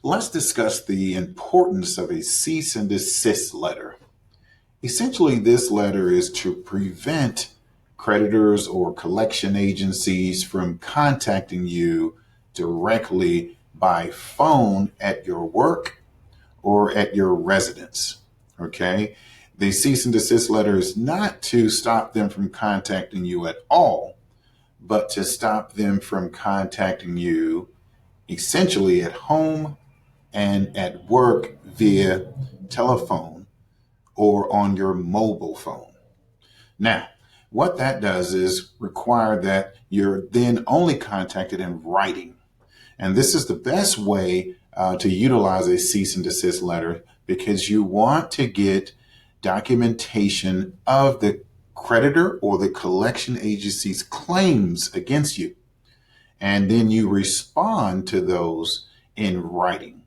Let's discuss the importance of a cease and desist letter. Essentially, this letter is to prevent creditors or collection agencies from contacting you directly by phone at your work or at your residence. Okay. The cease and desist letter is not to stop them from contacting you at all, but to stop them from contacting you essentially at home and at work via telephone or on your mobile phone. Now, what that does is require that you're then only contacted in writing. And this is the best way to utilize a cease and desist letter, because you want to get documentation of the creditor or the collection agency's claims against you. And then you respond to those in writing.